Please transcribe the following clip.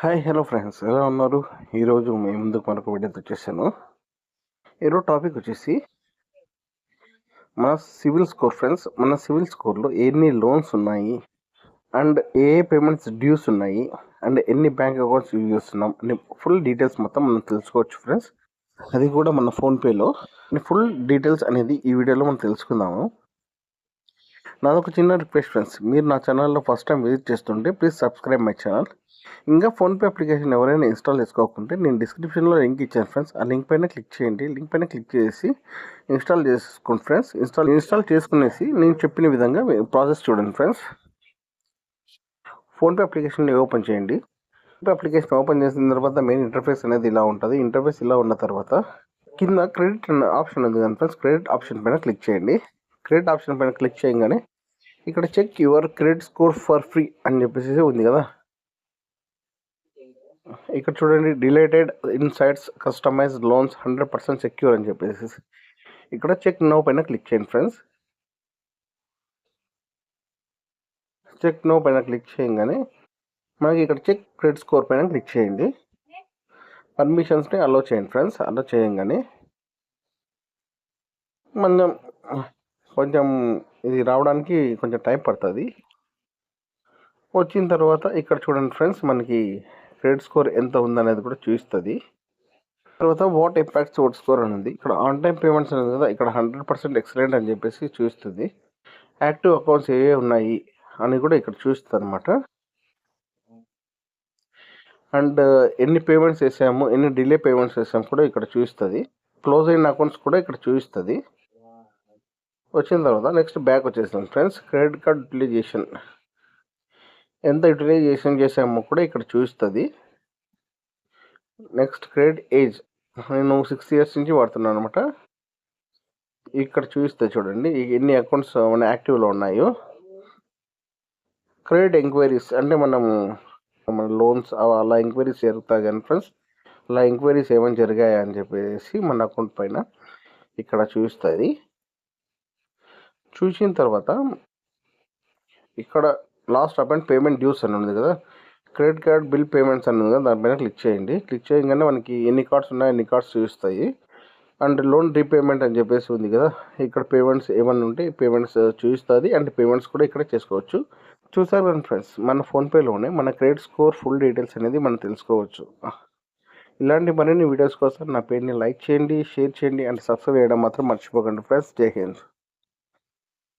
Hi hello friends, ఎలా ఉన్నారు? ఈరోజు మీ ముందుకు మరొక వీడియోతో వచ్చేసాను. ఈరోజు టాపిక్ వచ్చేసి మన సివిల్ స్కోర్ ఫ్రెండ్స్. మన సివిల్ స్కోర్లో ఎన్ని లోన్స్ ఉన్నాయి అండ్ ఏ పేమెంట్స్ డ్యూస్ ఉన్నాయి అండ్ ఎన్ని బ్యాంక్ అకౌంట్స్ యూజ్ చేస్తున్నాం అని ఫుల్ డీటెయిల్స్ మొత్తం మనం తెలుసుకోవచ్చు ఫ్రెండ్స్. అది కూడా మన ఫోన్పేలో ఫుల్ డీటెయిల్స్ అనేది ఈ వీడియోలో మనం తెలుసుకుందాము. నాదొక చిన్న రిక్వెస్ట్ ఫ్రెండ్స్, మీరు నా ఛానల్లో ఫస్ట్ టైం విజిట్ చేస్తుంటే ప్లీజ్ సబ్స్క్రైబ్ మై ఛానల్. ఇంకా ఫోన్పే అప్లికేషన్ ఎవరైనా ఇన్స్టాల్ చేసుకోకుంటే నేను డిస్క్రిప్షన్లో లింక్ ఇచ్చాను ఫ్రెండ్స్. ఆ లింక్ పైన క్లిక్ చేయండి. లింక్ పైన క్లిక్ చేసి ఇన్స్టాల్ చేసుకోండి ఫ్రెండ్స్. ఇన్స్టాల్ చేసుకునేసి నేను చెప్పిన విధంగా ప్రాసెస్ చూడండి ఫ్రెండ్స్. ఫోన్పే అప్లికేషన్ ఓపెన్ చేయండి. ఫోన్పే అప్లికేషన్ ఓపెన్ చేసిన తర్వాత మెయిన్ ఇంటర్ఫేస్ అనేది ఇలా ఉంటుంది. ఇంటర్ఫేస్ ఇలా ఉన్న తర్వాత కింద క్రెడిట్ ఆప్షన్ ఉంది కదా ఫ్రెండ్స్. క్రెడిట్ ఆప్షన్ పైన క్లిక్ చేయండి. క్రెడిట్ ఆప్షన్ పైన క్లిక్ చేయగానే ఇక్కడ check your credit score for free అని చెప్పేసి ఉంది కదా. ఇక్కడ చూడండి, detailed insights customized loans 100% secure అని చెప్పేసి ఇక్కడ చెక్ నో పైన క్లిక్ చేయండి ఫ్రెండ్స్. చెక్ నో పైన క్లిక్ చేయగానే మనకి ఇక్కడ చెక్ క్రెడిట్ స్కోర్ పైన క్లిక్ చేయండి. పర్మిషన్స్ని అలో చేయండి ఫ్రెండ్స్. అలో చేయగానే కొంచెం ఇది రావడానికి కొంచెం టైం పడుతుంది. వచ్చిన తర్వాత ఇక్కడ చూడండి ఫ్రెండ్స్, మనకి క్రెడిట్ స్కోర్ ఎంత ఉందనేది కూడా చూపిస్తుంది. తర్వాత వాట్ ఇంపాక్ట్స్ వాట్ స్కోర్ అని ఉంది. ఇక్కడ ఆన్ టైం పేమెంట్స్ అనేది కదా, ఇక్కడ 100% ఎక్సలెంట్ అని చెప్పేసి చూస్తుంది. యాక్టివ్ అకౌంట్స్ ఏ ఉన్నాయి అని కూడా ఇక్కడ చూస్తుంది అనమాట. అండ్ ఎన్ని పేమెంట్స్ వేసాము, ఎన్ని డిలే పేమెంట్స్ వేసాము కూడా ఇక్కడ చూస్తుంది. క్లోజ్ అయిన అకౌంట్స్ కూడా ఇక్కడ చూపిస్తుంది. వచ్చిన తర్వాత నెక్స్ట్ బ్యాక్ వచ్చేసాం ఫ్రెండ్స్. క్రెడిట్ కార్డ్ యూటిలైజేషన్ ఎంత యూటిలైజేషన్ చేసామో కూడా ఇక్కడ చూస్తుంది. నెక్స్ట్ క్రెడిట్ ఏజ్, నేను 6 years నుంచి వాడుతున్నాను అనమాట. ఇక్కడ చూస్తే చూడండి ఎన్ని అకౌంట్స్ మన యాక్టివ్లో ఉన్నాయో. క్రెడిట్ ఎంక్వైరీస్ అంటే మన లోన్స్ అలా ఎంక్వైరీస్ జరుగుతాయి కానీ ఫ్రెండ్స్, అలా ఎంక్వైరీస్ ఏమైనా జరిగాయా అని చెప్పేసి మన అకౌంట్ పైన ఇక్కడ చూస్తుంది. చూసిన తర్వాత ఇక్కడ లాస్ట్ అపాయింట్ పేమెంట్ డ్యూస్ అని ఉంది కదా, క్రెడిట్ కార్డ్ బిల్ పేమెంట్స్ అని ఉంది కదా, దానిపైన క్లిక్ చేయండి. క్లిక్ చేయగానే మనకి ఎన్ని కార్డ్స్ ఉన్నాయో ఎన్ని కార్డ్స్ చూపిస్తాయి. అండ్ లోన్ రీపేమెంట్ అని చెప్పేసి ఉంది కదా, ఇక్కడ పేమెంట్స్ ఏమన్నా ఉంటే పేమెంట్స్ చూపిస్తుంది. అండ్ పేమెంట్స్ కూడా ఇక్కడ చేసుకోవచ్చు. చూసారు కదా ఫ్రెండ్స్, మన ఫోన్పేలోనే మన క్రెడిట్ స్కోర్ ఫుల్ డీటెయిల్స్ అనేది మనం తెలుసుకోవచ్చు. ఇలాంటి మరిన్ని వీడియోస్ కోసం నా పేజ్ని లైక్ చేయండి, షేర్ చేయండి అండ్ సబ్స్క్రైబ్ చేయడం మాత్రం మర్చిపోకండి ఫ్రెండ్స్. జై హింద్.